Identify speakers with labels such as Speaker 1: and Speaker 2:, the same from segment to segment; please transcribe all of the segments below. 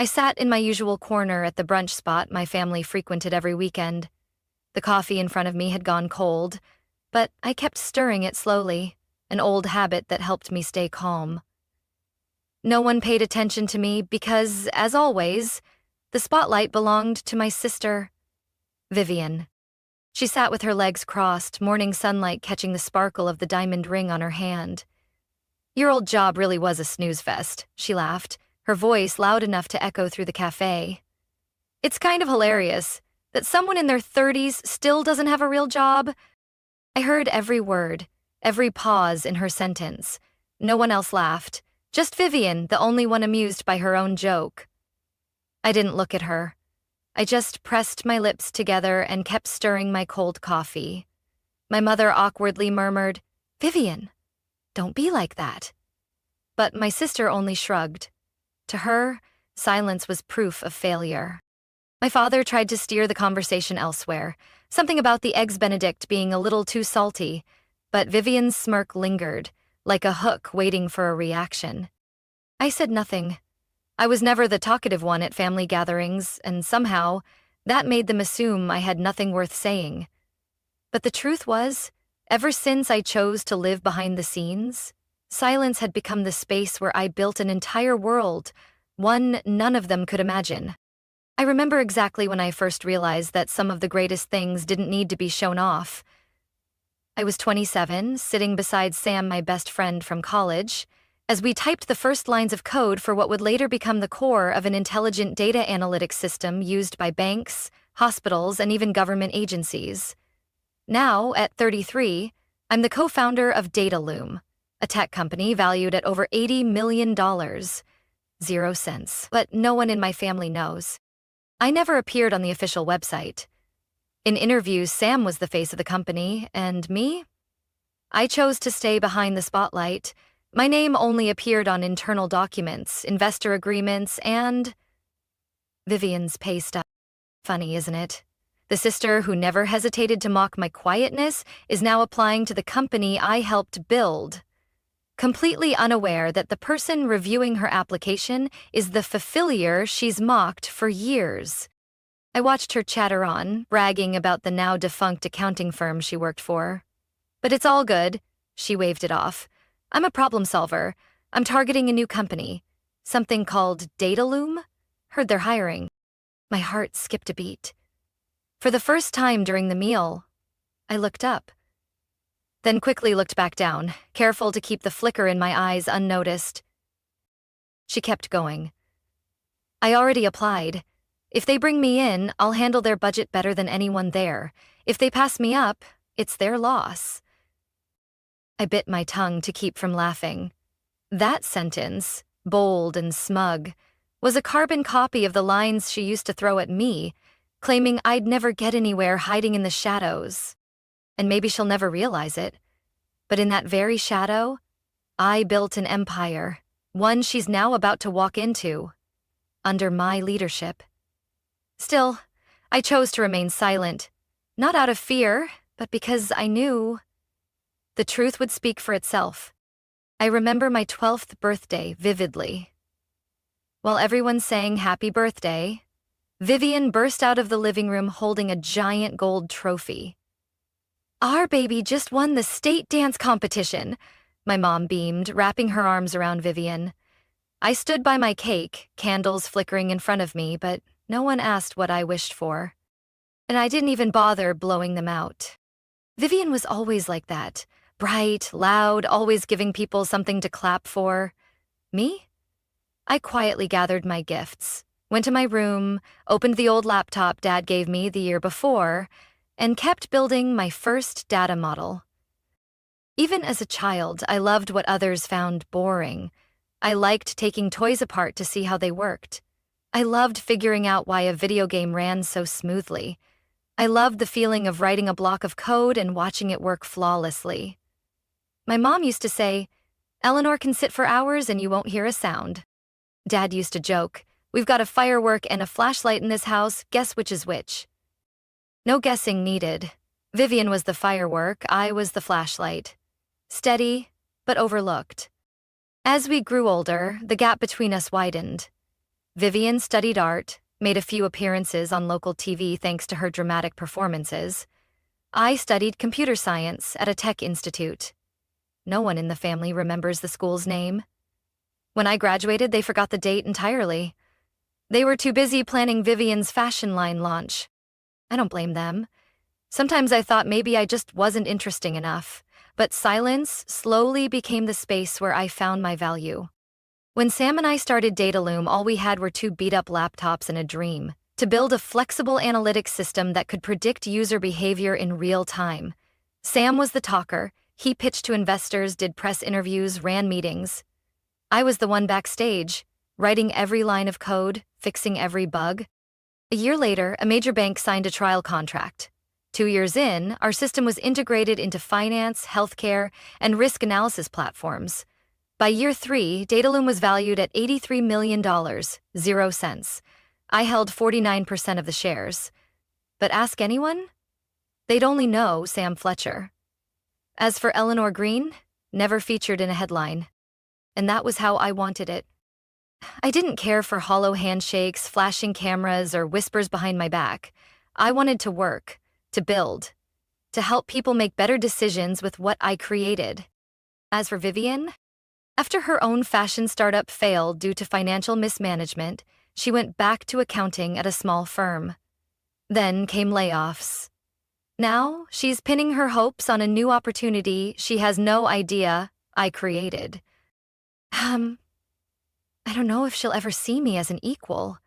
Speaker 1: I sat in my usual corner at the brunch spot my family frequented every weekend. The coffee in front of me had gone cold, but I kept stirring it slowly, an old habit that helped me stay calm. No one paid attention to me because, as always, the spotlight belonged to my sister, Vivian. She sat with her legs crossed, morning sunlight catching the sparkle of the diamond ring on her hand. "Your old job really was a snooze fest," she laughed, her voice loud enough to echo through the cafe. "It's kind of hilarious that someone in their 30s still doesn't have a real job." I heard every word, every pause in her sentence. No one else laughed, just Vivian, the only one amused by her own joke. I didn't look at her. I just pressed my lips together and kept stirring my cold coffee. My mother awkwardly murmured, "Vivian, don't be like that." But my sister only shrugged. To her, silence was proof of failure. My father tried to steer the conversation elsewhere, something about the Eggs Benedict being a little too salty, but Vivian's smirk lingered, like a hook waiting for a reaction. I said nothing. I was never the talkative one at family gatherings, and somehow, that made them assume I had nothing worth saying. But the truth was, ever since I chose to live behind the scenes, silence had become the space where I built an entire world, one none of them could imagine. I remember exactly when I first realized that some of the greatest things didn't need to be shown off. I was 27, sitting beside Sam, my best friend from college, as we typed the first lines of code for what would later become the core of an intelligent data analytics system used by banks, hospitals, and even government agencies. Now, at 33, I'm the co-founder of DataLoom, a tech company valued at over $80 million. 0 cents. But no one in my family knows. I never appeared on the official website. In interviews, Sam was the face of the company, and me? I chose to stay behind the spotlight. My name only appeared on internal documents, investor agreements, and Vivian's pay stub. Funny, isn't it? The sister who never hesitated to mock my quietness is now applying to the company I helped build, completely unaware that the person reviewing her application is the fulfiller she's mocked for years. I watched her chatter on, bragging about the now-defunct accounting firm she worked for. "But it's all good," she waved it off. "I'm a problem solver. I'm targeting a new company. Something called DataLoom? Heard they're hiring." My heart skipped a beat. For the first time during the meal, I looked up, then quickly looked back down, careful to keep the flicker in my eyes unnoticed. She kept going. "I already applied. If they bring me in, I'll handle their budget better than anyone there. If they pass me up, it's their loss." I bit my tongue to keep from laughing. That sentence, bold and smug, was a carbon copy of the lines she used to throw at me, claiming I'd never get anywhere hiding in the shadows. And maybe she'll never realize it, but in that very shadow, I built an empire, one she's now about to walk into, under my leadership. Still, I chose to remain silent, not out of fear, but because I knew the truth would speak for itself. I remember my 12th birthday vividly. While everyone sang happy birthday, Vivian burst out of the living room holding a giant gold trophy. "Our baby just won the state dance competition," my mom beamed, wrapping her arms around Vivian. I stood by my cake, candles flickering in front of me, but no one asked what I wished for. And I didn't even bother blowing them out. Vivian was always like that. Bright, loud, always giving people something to clap for. Me? I quietly gathered my gifts, went to my room, opened the old laptop Dad gave me the year before, and kept building my first data model. Even as a child, I loved what others found boring. I liked taking toys apart to see how they worked. I loved figuring out why a video game ran so smoothly. I loved the feeling of writing a block of code and watching it work flawlessly. My mom used to say, "Eleanor can sit for hours and you won't hear a sound." Dad used to joke, "We've got a firework and a flashlight in this house, guess which is which?" No guessing needed. Vivian was the firework, I was the flashlight. Steady, but overlooked. As we grew older, the gap between us widened. Vivian studied art, made a few appearances on local TV thanks to her dramatic performances. I studied computer science at a tech institute. No one in the family remembers the school's name. When I graduated, they forgot the date entirely. They were too busy planning Vivian's fashion line launch. I don't blame them. Sometimes I thought maybe I just wasn't interesting enough, but silence slowly became the space where I found my value. When Sam and I started Dataloom, all we had were 2 beat-up laptops and a dream: to build a flexible analytics system that could predict user behavior in real time. Sam was the talker. He pitched to investors, did press interviews, ran meetings. I was the one backstage, writing every line of code, fixing every bug. A year later, a major bank signed a trial contract. 2 years in, our system was integrated into finance, healthcare, and risk analysis platforms. By year 3, Dataloom was valued at $83 million, 0 cents. I held 49% of the shares. But ask anyone? They'd only know Sam Fletcher. As for Eleanor Green, never featured in a headline. And that was how I wanted it. I didn't care for hollow handshakes, flashing cameras, or whispers behind my back. I wanted to work, to build, to help people make better decisions with what I created. As for Vivian, after her own fashion startup failed due to financial mismanagement, she went back to accounting at a small firm. Then came layoffs. Now, she's pinning her hopes on a new opportunity she has no idea I created. I don't know if she'll ever see me as an equal.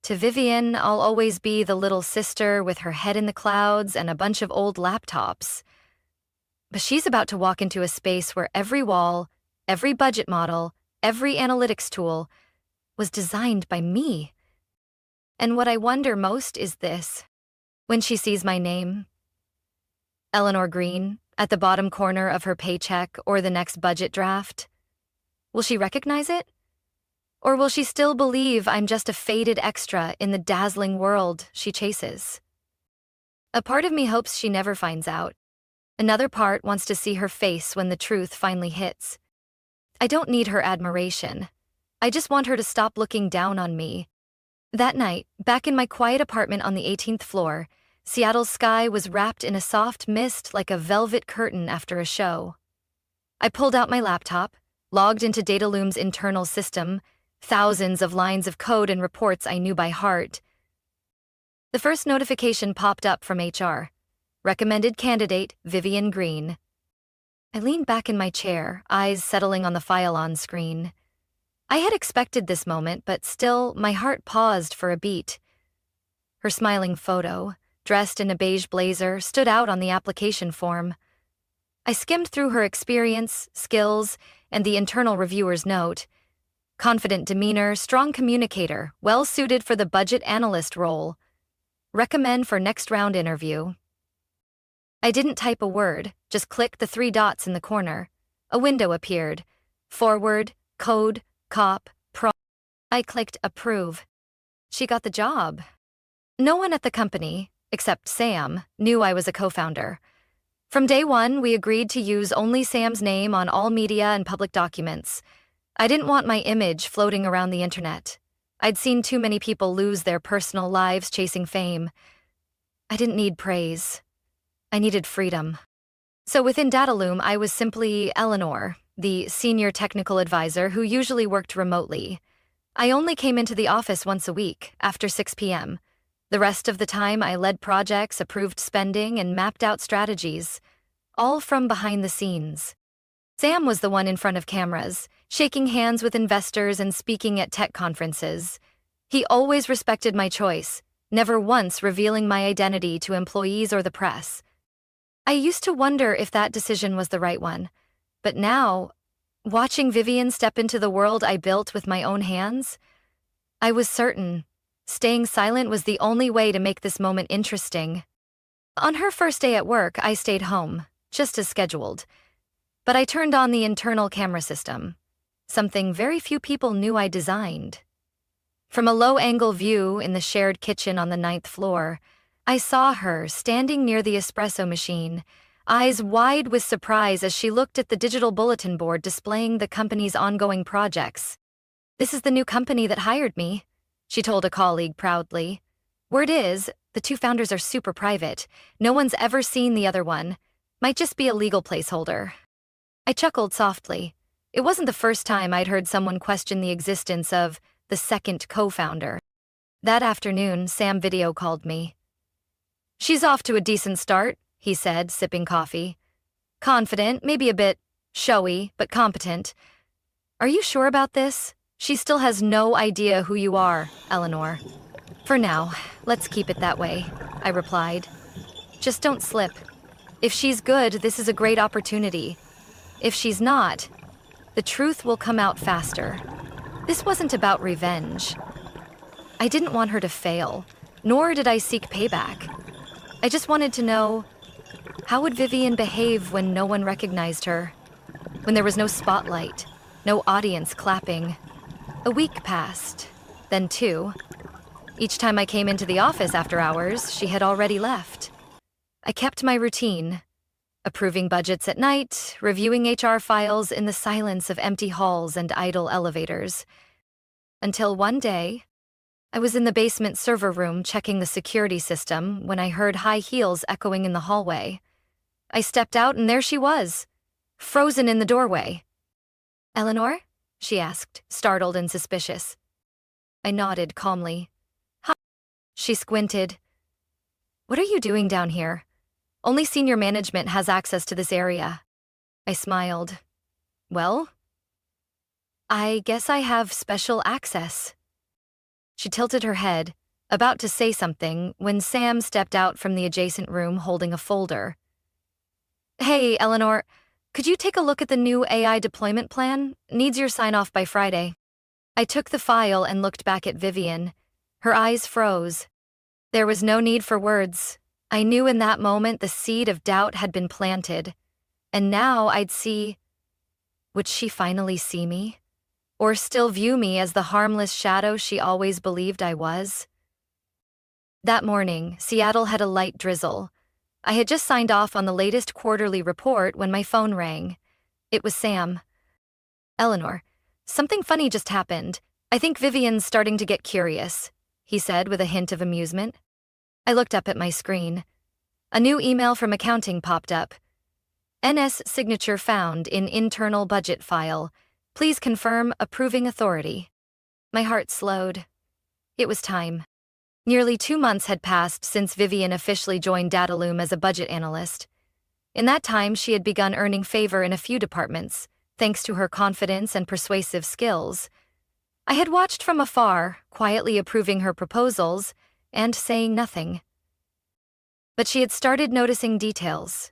Speaker 1: To Vivian, I'll always be the little sister with her head in the clouds and a bunch of old laptops. But she's about to walk into a space where every wall, every budget model, every analytics tool was designed by me. And what I wonder most is this: when she sees my name, Eleanor Green, at the bottom corner of her paycheck or the next budget draft, will she recognize it? Or will she still believe I'm just a faded extra in the dazzling world she chases? A part of me hopes she never finds out. Another part wants to see her face when the truth finally hits. I don't need her admiration. I just want her to stop looking down on me. That night, back in my quiet apartment on the 18th floor, Seattle's sky was wrapped in a soft mist like a velvet curtain after a show. I pulled out my laptop, logged into Dataloom's internal system, thousands of lines of code and reports I knew by heart. The first notification popped up from HR. Recommended candidate, Vivian Green. I leaned back in my chair, eyes settling on the file on screen. I had expected this moment, but still, my heart paused for a beat. Her smiling photo, dressed in a beige blazer, stood out on the application form. I skimmed through her experience, skills, and the internal reviewer's note. Confident demeanor, strong communicator, well-suited for the budget analyst role. Recommend for next round interview. I didn't type a word, just clicked the 3 dots in the corner. A window appeared. Forward, code, cop, pro. I clicked approve. She got the job. No one at the company, except Sam, knew I was a co-founder. From day one, we agreed to use only Sam's name on all media and public documents. I didn't want my image floating around the internet. I'd seen too many people lose their personal lives chasing fame. I didn't need praise. I needed freedom. So within Dataloom, I was simply Eleanor, the senior technical advisor who usually worked remotely. I only came into the office once a week, after 6 p.m. The rest of the time, I led projects, approved spending, and mapped out strategies, all from behind the scenes. Sam was the one in front of cameras, shaking hands with investors and speaking at tech conferences. He always respected my choice, never once revealing my identity to employees or the press. I used to wonder if that decision was the right one, but now, watching Vivian step into the world I built with my own hands, I was certain staying silent was the only way to make this moment interesting. On her first day at work, I stayed home, just as scheduled. But I turned on the internal camera system, something very few people knew I designed. From a low-angle view in the shared kitchen on the 9th floor, I saw her standing near the espresso machine, eyes wide with surprise as she looked at the digital bulletin board displaying the company's ongoing projects. "This is the new company that hired me," she told a colleague proudly. Word is, the two founders are super private. No one's ever seen the other one. Might just be a legal placeholder. I chuckled softly. It wasn't the first time I'd heard someone question the existence of the second co-founder. That afternoon, Sam video called me. She's off to a decent start, he said, sipping coffee. Confident, maybe a bit showy, but competent. Are you sure about this? She still has no idea who you are, Eleanor. For now, let's keep it that way, I replied. Just don't slip. If she's good, this is a great opportunity. If she's not, the truth will come out faster. This wasn't about revenge. I didn't want her to fail, nor did I seek payback. I just wanted to know, how would Vivian behave when no one recognized her? When there was no spotlight, no audience clapping. A week passed, then 2. Each time I came into the office after hours, she had already left. I kept my routine, approving budgets at night, reviewing HR files in the silence of empty halls and idle elevators. Until one day, I was in the basement server room checking the security system when I heard high heels echoing in the hallway. I stepped out and there she was, frozen in the doorway. Eleanor? She asked, startled and suspicious. I nodded calmly. Hi. She squinted. What are you doing down here? Only senior management has access to this area. I smiled. Well, I guess I have special access. She tilted her head, about to say something, when Sam stepped out from the adjacent room holding a folder. Hey, Eleanor, could you take a look at the new AI deployment plan? Needs your sign-off by Friday. I took the file and looked back at Vivian. Her eyes froze. There was no need for words. I knew in that moment the seed of doubt had been planted. And now I'd see... Would she finally see me? Or still view me as the harmless shadow she always believed I was? That morning, Seattle had a light drizzle. I had just signed off on the latest quarterly report when my phone rang. It was Sam. Eleanor, something funny just happened. I think Vivian's starting to get curious, he said with a hint of amusement. I looked up at my screen. A new email from accounting popped up. NS signature found in internal budget file. Please confirm approving authority. My heart slowed. It was time. Nearly 2 months had passed since Vivian officially joined Dataloom as a budget analyst. In that time, she had begun earning favor in a few departments, thanks to her confidence and persuasive skills. I had watched from afar, quietly approving her proposals and saying nothing. But she had started noticing details.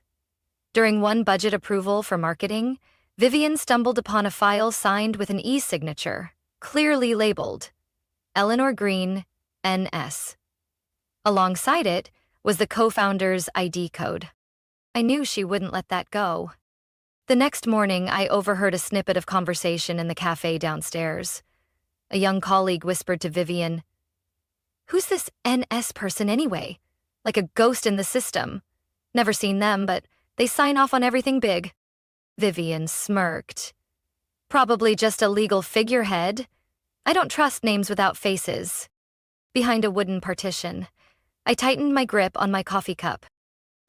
Speaker 1: During one budget approval for marketing, Vivian stumbled upon a file signed with an e-signature, clearly labeled Eleanor Green, NS. Alongside it was the co-founder's ID code. I knew she wouldn't let that go. The next morning, I overheard a snippet of conversation in the cafe downstairs. A young colleague whispered to Vivian, "Who's this NS person anyway? Like a ghost in the system. Never seen them, but they sign off on everything big." Vivian smirked. "Probably just a legal figurehead. I don't trust names without faces." Behind a wooden partition, I tightened my grip on my coffee cup.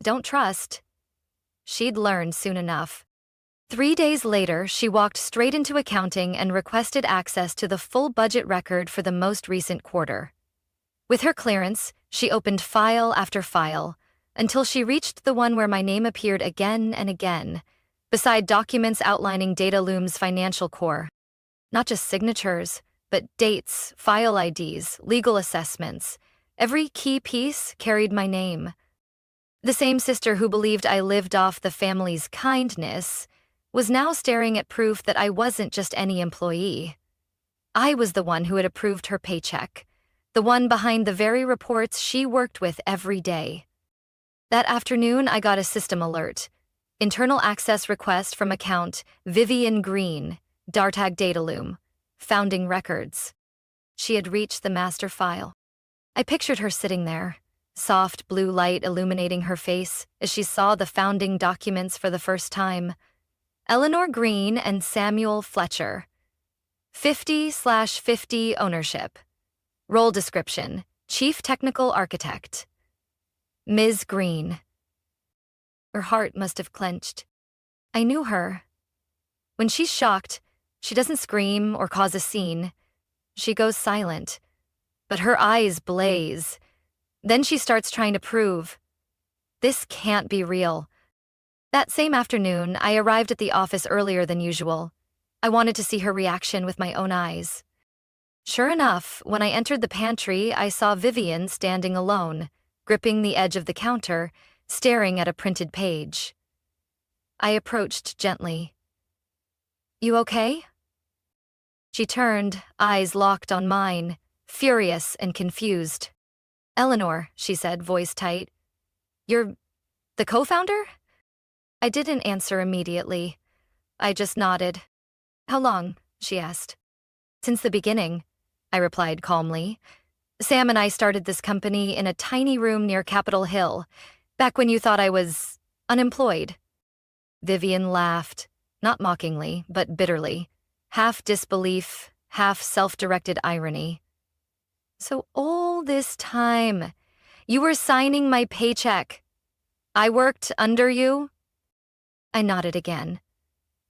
Speaker 1: Don't trust. She'd learn soon enough. 3 days later, she walked straight into accounting and requested access to the full budget record for the most recent quarter. With her clearance, she opened file after file, until she reached the one where my name appeared again and again, beside documents outlining Dataloom's financial core. Not just signatures, but dates, file IDs, legal assessments. Every key piece carried my name. The same sister who believed I lived off the family's kindness was now staring at proof that I wasn't just any employee. I was the one who had approved her paycheck, the one behind the very reports she worked with every day. That afternoon, I got a system alert. Internal access request from account Vivian Green, Dartag Dataloom, founding records. She had reached the master file. I pictured her sitting there, soft blue light illuminating her face as she saw the founding documents for the first time. Eleanor Green and Samuel Fletcher. 50/50 ownership. Role description: Chief Technical Architect. Ms. Green. Her heart must have clenched. I knew her. When she's shocked, she doesn't scream or cause a scene. She goes silent, but her eyes blaze. Then she starts trying to prove, this can't be real. That same afternoon, I arrived at the office earlier than usual. I wanted to see her reaction with my own eyes. Sure enough, when I entered the pantry, I saw Vivian standing alone, gripping the edge of the counter, staring at a printed page. I approached gently. You okay? She turned, eyes locked on mine, furious and confused. Eleanor, she said, voice tight. You're the co-founder? I didn't answer immediately. I just nodded. How long? She asked. Since the beginning, I replied calmly. Sam and I started this company in a tiny room near Capitol Hill, back when you thought I was unemployed. Vivian laughed, not mockingly, but bitterly, half disbelief, half self-directed irony. So all this time, you were signing my paycheck. I worked under you? I nodded again.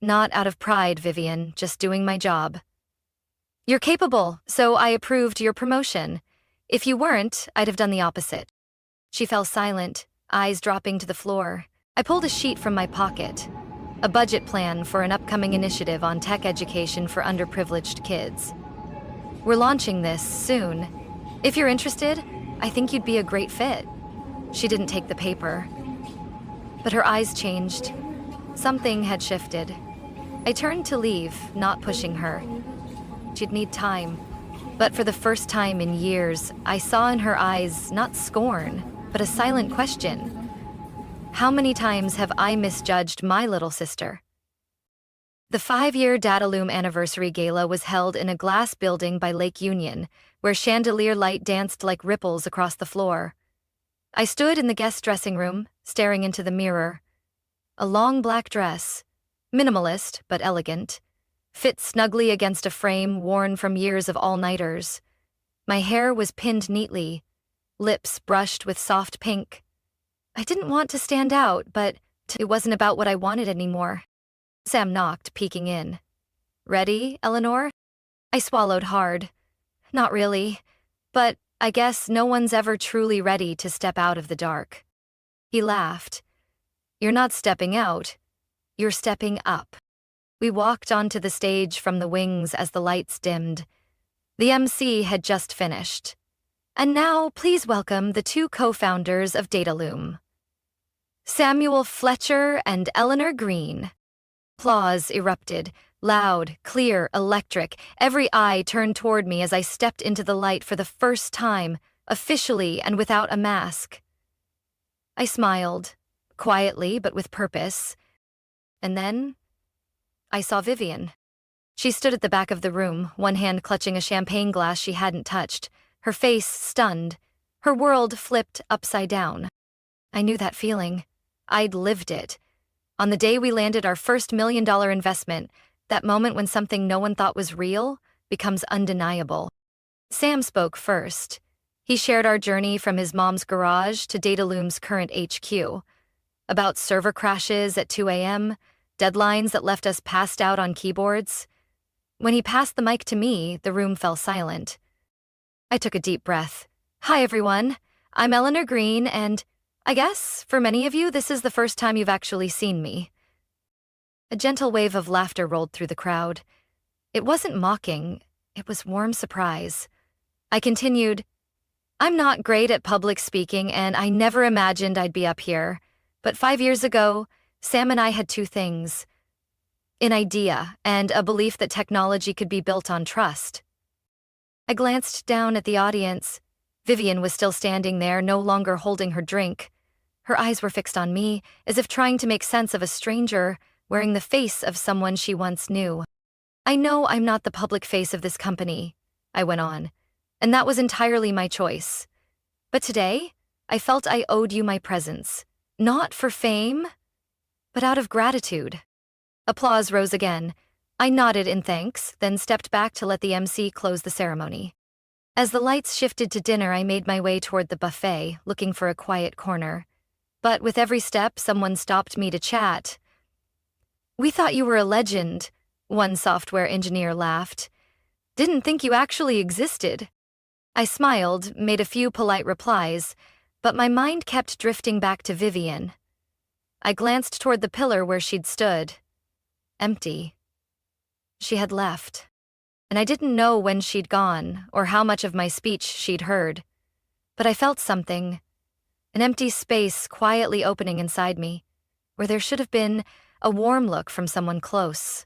Speaker 1: Not out of pride, Vivian, just doing my job. You're capable, so I approved your promotion. If you weren't, I'd have done the opposite. She fell silent, eyes dropping to the floor. I pulled a sheet from my pocket. A budget plan for an upcoming initiative on tech education for underprivileged kids. We're launching this soon. If you're interested, I think you'd be a great fit. She didn't take the paper. But her eyes changed. Something had shifted. I turned to leave, not pushing her. She'd need time. But for the first time in years, I saw in her eyes not scorn, but a silent question. How many times have I misjudged my little sister? The 5-year Dataloom anniversary gala was held in a glass building by Lake Union, where chandelier light danced like ripples across the floor. I stood in the guest dressing room, staring into the mirror. A long black dress, minimalist but elegant, fit snugly against a frame worn from years of all-nighters. My hair was pinned neatly, lips brushed with soft pink. I didn't want to stand out, but it wasn't about what I wanted anymore. Sam knocked, peeking in. Ready, Eleanor? I swallowed hard. Not really, but I guess no one's ever truly ready to step out of the dark. He laughed. You're not stepping out, you're stepping up. We walked onto the stage from the wings as the lights dimmed. The MC had just finished. And now, please welcome the 2 co-founders of Dataloom, Samuel Fletcher and Eleanor Green. Applause erupted, loud, clear, electric. Every eye turned toward me as I stepped into the light for the first time, officially and without a mask. I smiled, quietly but with purpose. And then I saw Vivian. She stood at the back of the room, one hand clutching a champagne glass she hadn't touched, her face stunned, her world flipped upside down. I knew that feeling. I'd lived it. On the day we landed our first $1 million investment, that moment when something no one thought was real becomes undeniable. Sam spoke first. He shared our journey from his mom's garage to Dataloom's current HQ, about server crashes at 2 a.m., deadlines that left us passed out on keyboards. When he passed the mic to me, the room fell silent. I took a deep breath. Hi, everyone. I'm Eleanor Green, and I guess, for many of you, this is the first time you've actually seen me. A gentle wave of laughter rolled through the crowd. It wasn't mocking, it was warm surprise. I continued, I'm not great at public speaking, and I never imagined I'd be up here. But 5 years ago, Sam and I had 2 things. An idea and a belief that technology could be built on trust. I glanced down at the audience. Vivian was still standing there, no longer holding her drink. Her eyes were fixed on me, as if trying to make sense of a stranger wearing the face of someone she once knew. I know I'm not the public face of this company, I went on, and that was entirely my choice. But today, I felt I owed you my presence, not for fame, but out of gratitude. Applause rose again. I nodded in thanks, then stepped back to let the MC close the ceremony. As the lights shifted to dinner, I made my way toward the buffet, looking for a quiet corner. But with every step, someone stopped me to chat. "We thought you were a legend," one software engineer laughed. "Didn't think you actually existed." I smiled, made a few polite replies, but my mind kept drifting back to Vivian. I glanced toward the pillar where she'd stood. Empty. She had left. And I didn't know when she'd gone or how much of my speech she'd heard. But I felt something, an empty space quietly opening inside me, where there should have been a warm look from someone close.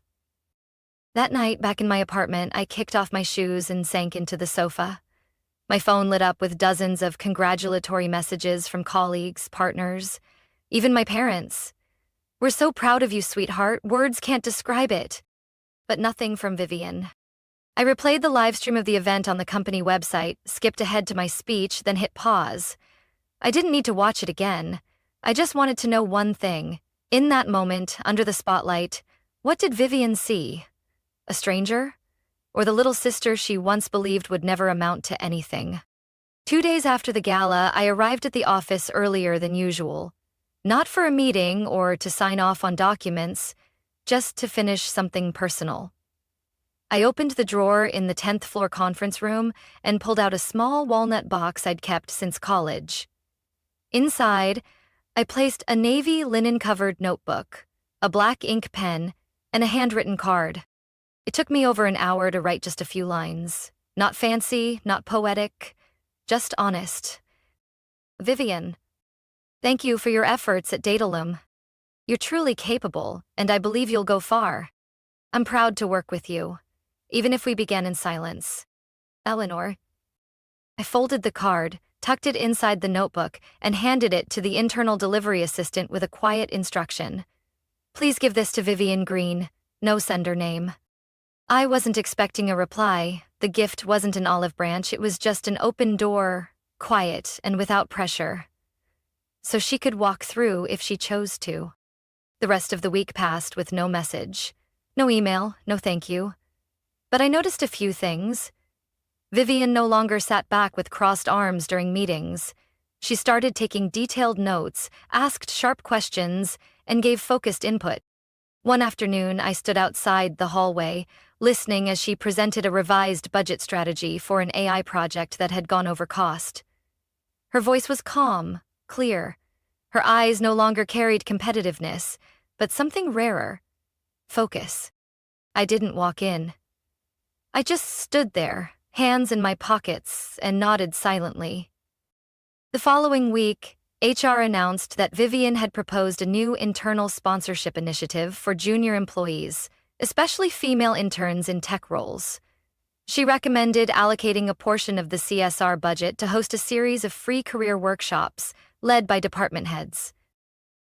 Speaker 1: That night, back in my apartment, I kicked off my shoes and sank into the sofa. My phone lit up with dozens of congratulatory messages from colleagues, partners, even my parents. "We're so proud of you, sweetheart. Words can't describe it." But nothing from Vivian. I replayed the live stream of the event on the company website, skipped ahead to my speech, then hit pause. I didn't need to watch it again. I just wanted to know one thing. In that moment, under the spotlight, what did Vivian see? A stranger? Or the little sister she once believed would never amount to anything? 2 days after the gala, I arrived at the office earlier than usual. Not for a meeting or to sign off on documents, just to finish something personal. I opened the drawer in the 10th floor conference room and pulled out a small walnut box I'd kept since college. Inside, I placed a navy linen-covered notebook, a black ink pen, and a handwritten card. It took me over an hour to write just a few lines. Not fancy, not poetic, just honest. "Vivian, thank you for your efforts at Datalum. You're truly capable, and I believe you'll go far. I'm proud to work with you, even if we began in silence. Eleanor." I folded the card, tucked it inside the notebook, and handed it to the internal delivery assistant with a quiet instruction. "Please give this to Vivian Green, no sender name." I wasn't expecting a reply. The gift wasn't an olive branch, it was just an open door, quiet and without pressure. So she could walk through if she chose to. The rest of the week passed with no message. No email, no thank you. But I noticed a few things. Vivian no longer sat back with crossed arms during meetings. She started taking detailed notes, asked sharp questions, and gave focused input. One afternoon, I stood outside the hallway, listening as she presented a revised budget strategy for an AI project that had gone over cost. Her voice was calm, clear. Her eyes no longer carried competitiveness, but something rarer: focus. I didn't walk in. I just stood there, hands in my pockets, and nodded silently. The following week, HR announced that Vivian had proposed a new internal sponsorship initiative for junior employees, especially female interns in tech roles. She recommended allocating a portion of the CSR budget to host a series of free career workshops led by department heads.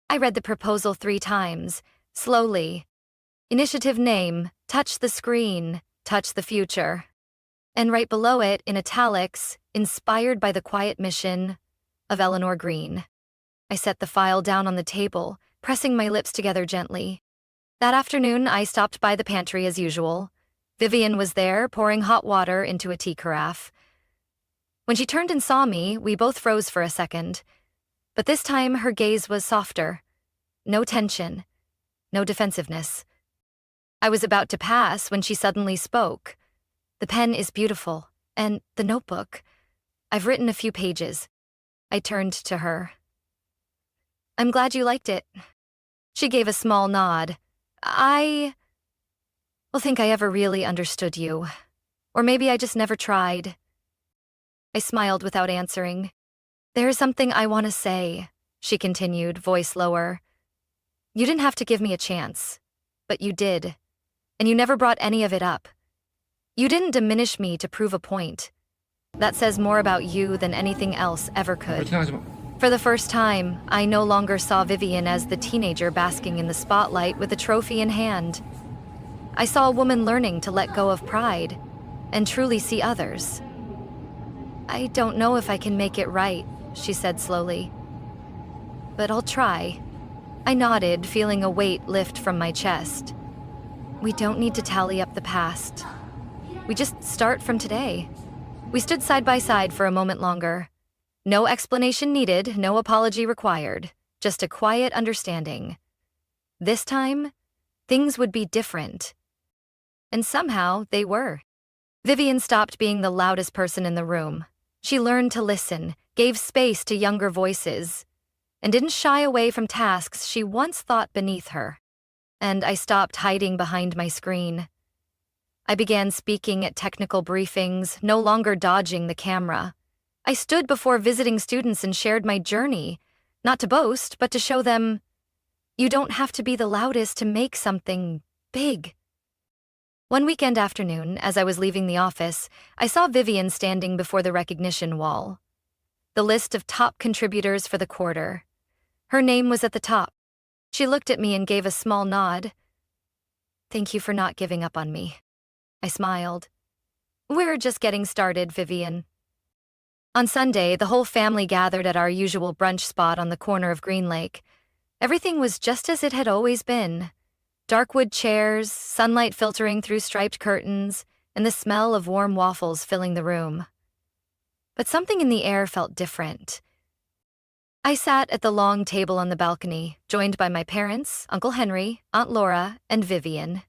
Speaker 1: I read the proposal 3 times, slowly. Initiative name: Touch the Screen, Touch the Future. And right below it, in italics, inspired by the quiet mission of Eleanor Green. I set the file down on the table, pressing my lips together gently. That afternoon, I stopped by the pantry as usual. Vivian was there, pouring hot water into a tea carafe. When she turned and saw me, we both froze for a second. But this time, her gaze was softer. No tension. No defensiveness. I was about to pass when she suddenly spoke. "The pen is beautiful, and the notebook. I've written a few pages." I turned to her. "I'm glad you liked it." She gave a small nod. I don't think I ever really understood you. Or maybe I just never tried." I smiled without answering. "There is something I want to say," she continued, voice lower. "You didn't have to give me a chance, but you did. And you never brought any of it up. You didn't diminish me to prove a point. That says more about you than anything else ever could." For the first time, I no longer saw Vivian as the teenager basking in the spotlight with a trophy in hand. I saw a woman learning to let go of pride and truly see others. "I don't know if I can make it right," she said slowly. "But I'll try." I nodded, feeling a weight lift from my chest. We don't need to tally up the past. We just start from today. We stood side by side for a moment longer. No explanation needed, no apology required, just a quiet understanding. This time, things would be different. And somehow, they were. Vivian stopped being the loudest person in the room. She learned to listen, gave space to younger voices, and didn't shy away from tasks she once thought beneath her. And I stopped hiding behind my screen. I began speaking at technical briefings, no longer dodging the camera. I stood before visiting students and shared my journey, not to boast, but to show them, you don't have to be the loudest to make something big. One weekend afternoon, as I was leaving the office, I saw Vivian standing before the recognition wall. The list of top contributors for the quarter. Her name was at the top. She looked at me and gave a small nod. Thank you for not giving up on me. I smiled. We're just getting started, Vivian. On Sunday, the whole family gathered at our usual brunch spot on the corner of Green Lake. Everything was just as it had always been. Dark wood chairs, sunlight filtering through striped curtains, and the smell of warm waffles filling the room. But something in the air felt different. I sat at the long table on the balcony, joined by my parents, Uncle Henry, Aunt Laura, and Vivian.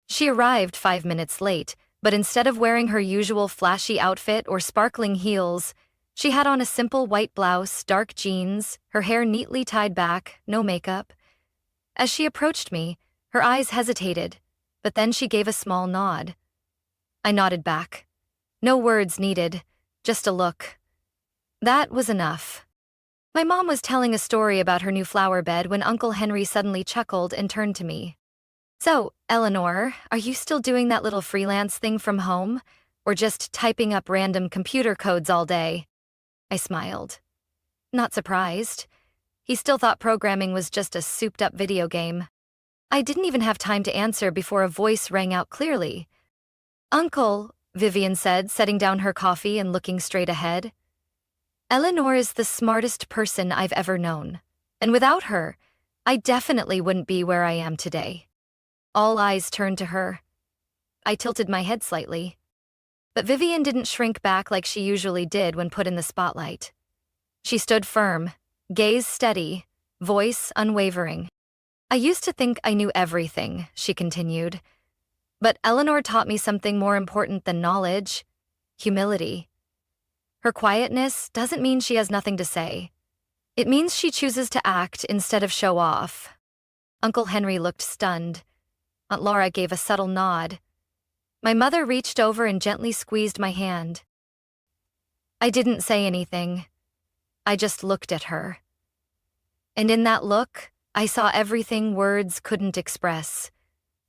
Speaker 1: She arrived 5 minutes late, but instead of wearing her usual flashy outfit or sparkling heels, she had on a simple white blouse, dark jeans, her hair neatly tied back, no makeup. As she approached me, her eyes hesitated, but then she gave a small nod. I nodded back. No words needed, just a look. That was enough. My mom was telling a story about her new flower bed when Uncle Henry suddenly chuckled and turned to me. So, Eleanor, are you still doing that little freelance thing from home, or just typing up random computer codes all day? I smiled. Not surprised. He still thought programming was just a souped-up video game. I didn't even have time to answer before a voice rang out clearly. Uncle, Vivian said, setting down her coffee and looking straight ahead. Eleanor is the smartest person I've ever known, and without her, I definitely wouldn't be where I am today. All eyes turned to her. I tilted my head slightly. But Vivian didn't shrink back like she usually did when put in the spotlight. She stood firm, gaze steady, voice unwavering. I used to think I knew everything, she continued. But Eleanor taught me something more important than knowledge: humility. Her quietness doesn't mean she has nothing to say. It means she chooses to act instead of show off. Uncle Henry looked stunned. Aunt Laura gave a subtle nod. My mother reached over and gently squeezed my hand. I didn't say anything. I just looked at her. And in that look, I saw everything words couldn't express: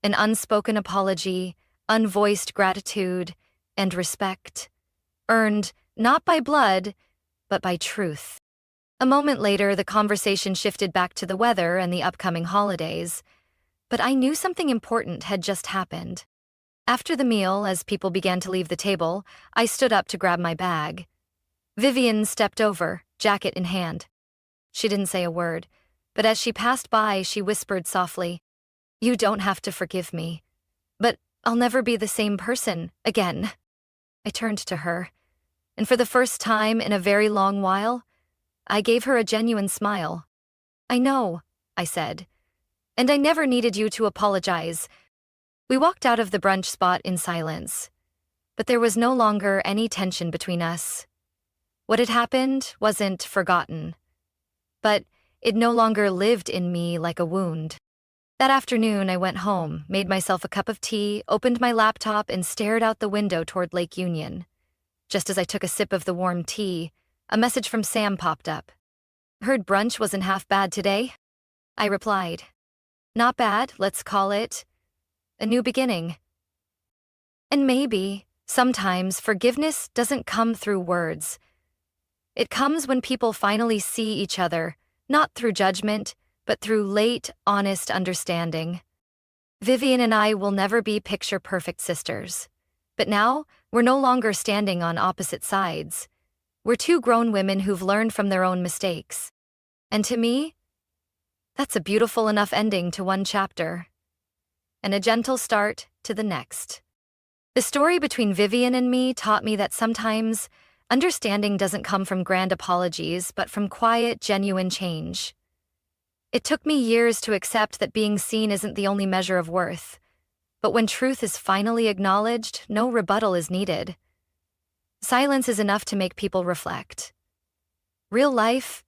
Speaker 1: an unspoken apology, unvoiced gratitude, and respect, earned not by blood, but by truth. A moment later, the conversation shifted back to the weather and the upcoming holidays, but I knew something important had just happened. After the meal, as people began to leave the table, I stood up to grab my bag. Vivian stepped over, jacket in hand. She didn't say a word, but as she passed by, she whispered softly, "You don't have to forgive me, but I'll never be the same person again." I turned to her, and for the first time in a very long while, I gave her a genuine smile. "I know," I said, "and I never needed you to apologize." We walked out of the brunch spot in silence, but there was no longer any tension between us. What had happened wasn't forgotten, but it no longer lived in me like a wound. That afternoon, I went home, made myself a cup of tea, opened my laptop, and stared out the window toward Lake Union. Just as I took a sip of the warm tea, a message from Sam popped up. "Heard brunch wasn't half bad today?" I replied. "Not bad, let's call it a new beginning." And maybe, sometimes, forgiveness doesn't come through words. It comes when people finally see each other, not through judgment, but through late, honest understanding. Vivian and I will never be picture-perfect sisters. But now, we're no longer standing on opposite sides. We're two grown women who've learned from their own mistakes. And to me, that's a beautiful enough ending to one chapter, and a gentle start to the next. The story between Vivian and me taught me that sometimes understanding doesn't come from grand apologies, but from quiet, genuine change. It took me years to accept that being seen isn't the only measure of worth, but when truth is finally acknowledged, no rebuttal is needed. Silence is enough to make people reflect. Real life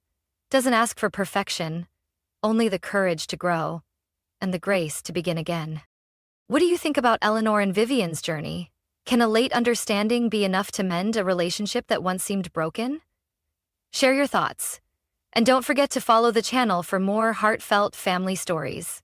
Speaker 1: doesn't ask for perfection, only the courage to grow and the grace to begin again. What do you think about Eleanor and Vivian's journey? Can a late understanding be enough to mend a relationship that once seemed broken? Share your thoughts. And don't forget to follow the channel for more heartfelt family stories.